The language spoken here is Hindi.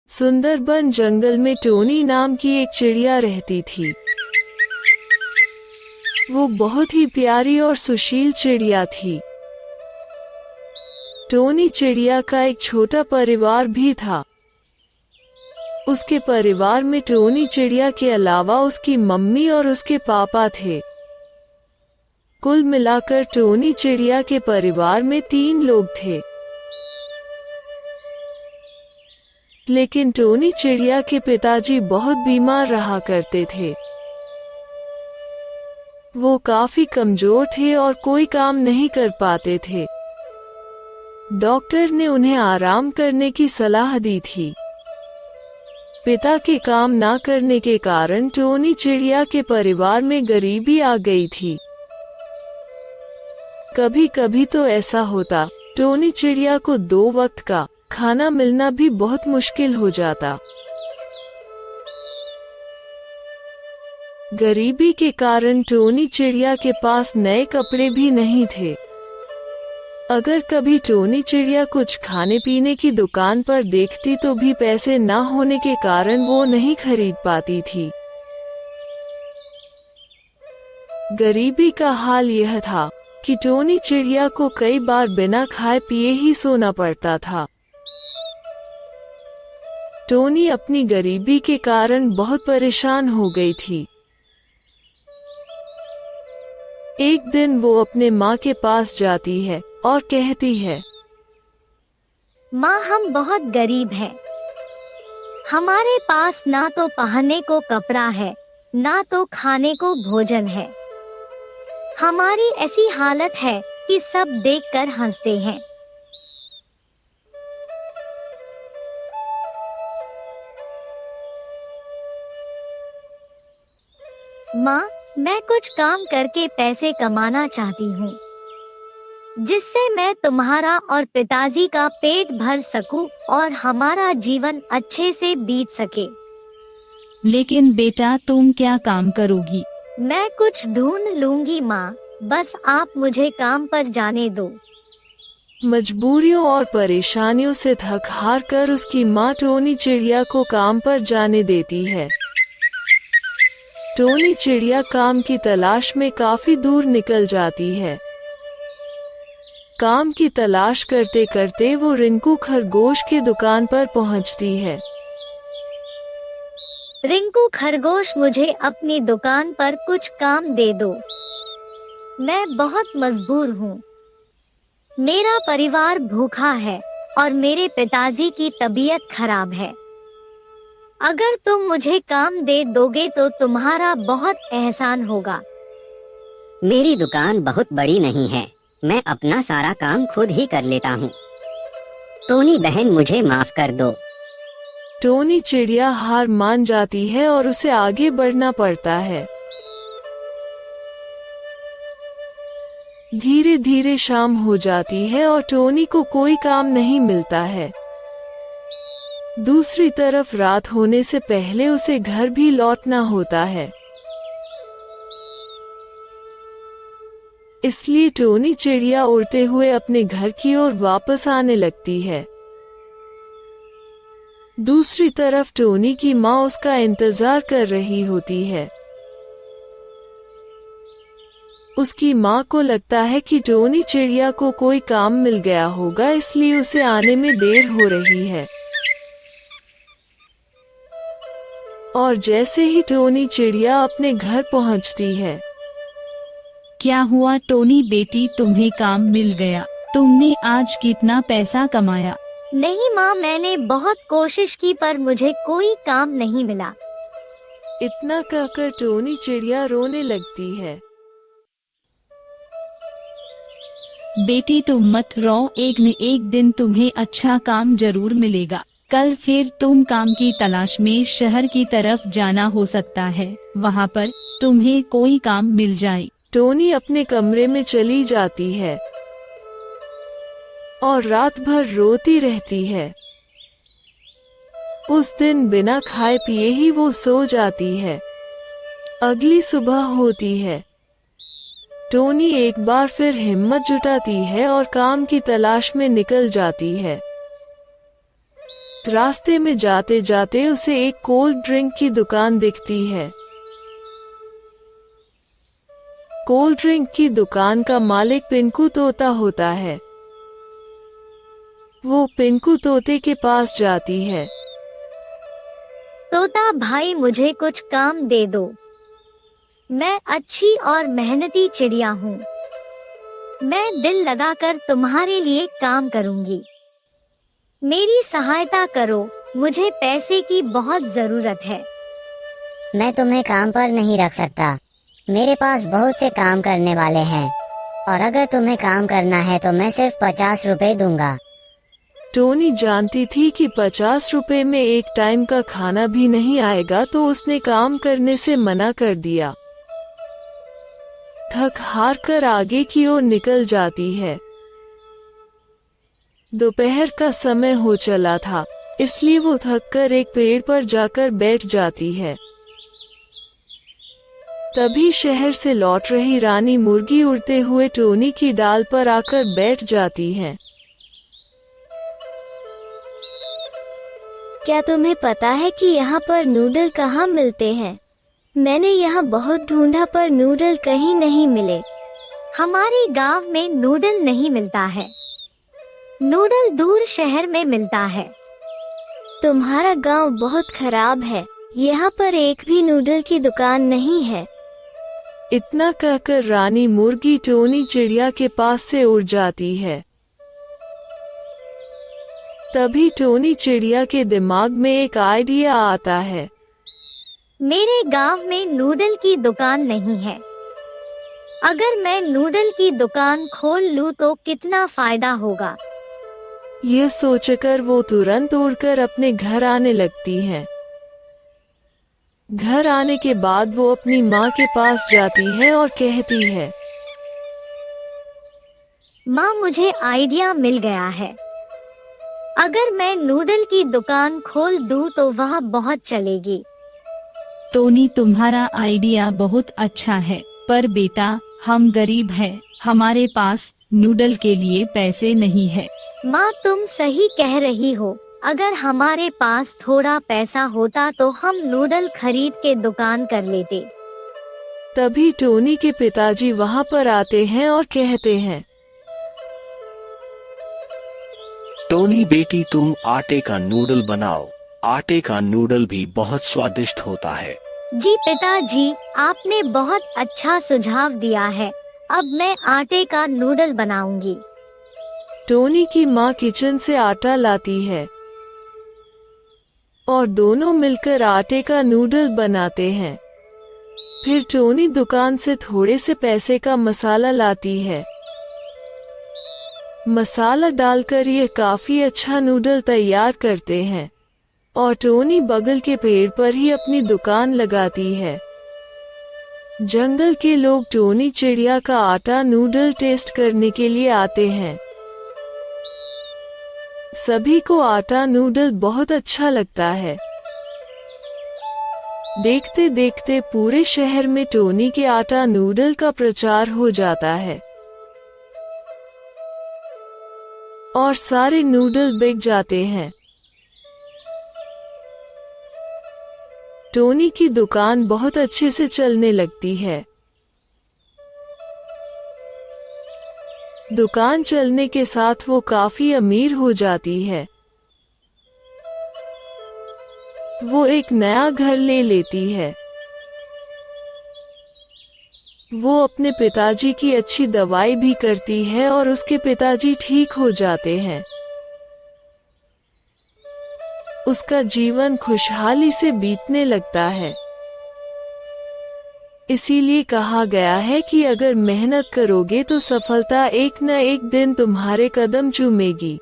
सुंदरबन जंगल में टोनी नाम की एक चिड़िया रहती थी। वो बहुत ही प्यारी और सुशील चिड़िया थी। टोनी चिड़िया का एक छोटा परिवार भी था। उसके परिवार में टोनी चिड़िया के अलावा उसकी मम्मी और उसके पापा थे। कुल मिलाकर टोनी चिड़िया के परिवार में 3 लोग थे। लेकिन टोनी चिड़िया के पिताजी बहुत बीमार रहा करते थे। वो काफी कमजोर थे और कोई काम नहीं कर पाते थे। डॉक्टर ने उन्हें आराम करने की सलाह दी थी। पिता के काम ना करने के कारण टोनी चिड़िया के परिवार में गरीबी आ गई थी। कभी कभी तो ऐसा होता, टोनी चिड़िया को 2 वक्त का खाना मिलना भी बहुत मुश्किल हो जाता। गरीबी के कारण टोनी चिड़िया के पास नए कपड़े भी नहीं थे। अगर कभी टोनी चिड़िया कुछ खाने पीने की दुकान पर देखती तो भी पैसे ना होने के कारण वो नहीं खरीद पाती थी। गरीबी का हाल यह था कि टोनी चिड़िया को कई बार बिना खाए पिए ही सोना पड़ता था। टोनी अपनी गरीबी के कारण बहुत परेशान हो गई थी। एक दिन वो अपने माँ के पास जाती है और कहती है, माँ, हम बहुत गरीब हैं। हमारे पास ना तो पहनने को कपड़ा है, ना तो खाने को भोजन है। हमारी ऐसी हालत है कि सब देखकर हंसते हैं। माँ, मैं कुछ काम करके पैसे कमाना चाहती हूँ, जिससे मैं तुम्हारा और पिताजी का पेट भर सकूं और हमारा जीवन अच्छे से बीत सके। लेकिन बेटा, तुम क्या काम करोगी? मैं कुछ ढूंढ लूंगी माँ, बस आप मुझे काम पर जाने दो। मजबूरियों और परेशानियों से थक हार कर उसकी माँ टोनी चिड़िया को काम पर जाने देती है। टोनी चिड़िया काम की तलाश में काफी दूर निकल जाती है। काम की तलाश करते करते वो रिंकू खरगोश की दुकान पर पहुंचती है। रिंकू खरगोश, मुझे अपनी दुकान पर कुछ काम दे दो। मैं बहुत मजबूर हूँ। मेरा परिवार भूखा है और मेरे पिताजी की तबीयत खराब है। अगर तुम मुझे काम दे दोगे तो तुम्हारा बहुत एहसान होगा। मेरी दुकान बहुत बड़ी नहीं है, मैं अपना सारा काम खुद ही कर लेता हूँ। टोनी बहन, मुझे माफ कर दो। टोनी चिड़िया हार मान जाती है और उसे आगे बढ़ना पड़ता है। धीरे धीरे शाम हो जाती है और टोनी को कोई काम नहीं मिलता है। दूसरी तरफ रात होने से पहले उसे घर भी लौटना होता है। इसलिए टोनी चिड़िया उड़ते हुए अपने घर की ओर वापस आने लगती है। दूसरी तरफ टोनी की माँ उसका इंतजार कर रही होती है। उसकी माँ को लगता है कि टोनी चिड़िया को कोई काम मिल गया होगा, इसलिए उसे आने में देर हो रही है। और जैसे ही टोनी चिड़िया अपने घर पहुंचती है। क्या हुआ टोनी बेटी, तुम्हें काम मिल गया? तुमने आज कितना पैसा कमाया? नहीं माँ, मैंने बहुत कोशिश की पर मुझे कोई काम नहीं मिला। इतना कहकर टोनी चिड़िया रोने लगती है। बेटी, तुम मत रो, एक न एक दिन तुम्हें अच्छा काम जरूर मिलेगा। कल फिर तुम काम की तलाश में शहर की तरफ जाना हो सकता है, वहाँ पर तुम्हें कोई काम मिल जाए। टोनी अपने कमरे में चली जाती है और रात भर रोती रहती है। उस दिन बिना खाए पिए ही वो सो जाती है। अगली सुबह होती है। टोनी एक बार फिर हिम्मत जुटाती है और काम की तलाश में निकल जाती है। रास्ते में जाते जाते उसे एक कोल्ड ड्रिंक की दुकान दिखती है। कोल्ड ड्रिंक की दुकान का मालिक पिंकू तोता होता है। वो पिंकू तोते के पास जाती है। तोता भाई, मुझे कुछ काम दे दो। मैं अच्छी और मेहनती चिड़िया हूँ। मैं दिल लगाकर तुम्हारे लिए काम करूँगी। मेरी सहायता करो, मुझे पैसे की बहुत जरूरत है। मैं तुम्हें काम पर नहीं रख सकता। मेरे पास बहुत से काम करने वाले हैं, और अगर तुम्हें काम करना है तो मैं सिर्फ 50 रुपए दूंगा। टोनी जानती थी कि 50 रुपए में एक टाइम का खाना भी नहीं आएगा, तो उसने काम करने से मना कर दिया। थक हार कर आगे की ओर निकल जाती है। दोपहर का समय हो चला था, इसलिए वो थक कर एक पेड़ पर जाकर बैठ जाती है। तभी शहर से लौट रही रानी मुर्गी उड़ते हुए टोनी की डाल पर आकर बैठ जाती है। क्या तुम्हें पता है कि यहाँ पर नूडल कहाँ मिलते हैं? मैंने यहाँ बहुत ढूंढा पर नूडल कहीं नहीं मिले। हमारे गांव में नूडल नहीं मिलता है। नूडल दूर शहर में मिलता है। तुम्हारा गांव बहुत खराब है। यहाँ पर एक भी नूडल की दुकान नहीं है। इतना कहकर रानी मुर्गी टोनी चिड़िया के पास से उड़ जाती है। तभी टोनी चिड़िया के दिमाग में एक आइडिया आता है। मेरे गांव में नूडल की दुकान नहीं है। अगर मैं नूडल की दुकान खोल लूं तो कितना फायदा होगा। यह सोचकर वो तुरंत उड़कर अपने घर आने लगती है। घर आने के बाद वो अपनी माँ के पास जाती है और कहती है, माँ, मुझे आइडिया मिल गया है। अगर मैं नूडल की दुकान खोल दूं तो वह बहुत चलेगी। टोनी, तुम्हारा आइडिया बहुत अच्छा है, पर बेटा हम गरीब हैं, हमारे पास नूडल के लिए पैसे नहीं है। माँ, तुम सही कह रही हो। अगर हमारे पास थोड़ा पैसा होता तो हम नूडल खरीद के दुकान कर लेते। तभी टोनी के पिताजी वहाँ पर आते हैं और कहते हैं, टोनी बेटी, तुम आटे का नूडल बनाओ। आटे का नूडल भी बहुत स्वादिष्ट होता है। जी पिताजी, आपने बहुत अच्छा सुझाव दिया है। अब मैं आटे का नूडल बनाऊंगी। टोनी की माँ किचन से आटा लाती है और दोनों मिलकर आटे का नूडल बनाते हैं। फिर टोनी दुकान से थोड़े से पैसे का मसाला लाती है। मसाला डालकर ये काफी अच्छा नूडल तैयार करते हैं और टोनी बगल के पेड़ पर ही अपनी दुकान लगाती है। जंगल के लोग टोनी चिड़िया का आटा नूडल टेस्ट करने के लिए आते हैं। सभी को आटा नूडल बहुत अच्छा लगता है। देखते देखते पूरे शहर में टोनी के आटा नूडल का प्रचार हो जाता है और सारे नूडल बिक जाते हैं। टोनी की दुकान बहुत अच्छे से चलने लगती है। दुकान चलने के साथ वो काफी अमीर हो जाती है। वो एक नया घर ले लेती है। वो अपने पिताजी की अच्छी दवाई भी करती है और उसके पिताजी ठीक हो जाते हैं। उसका जीवन खुशहाली से बीतने लगता है। इसीलिए कहा गया है कि अगर मेहनत करोगे तो सफलता एक न एक दिन तुम्हारे कदम चूमेगी।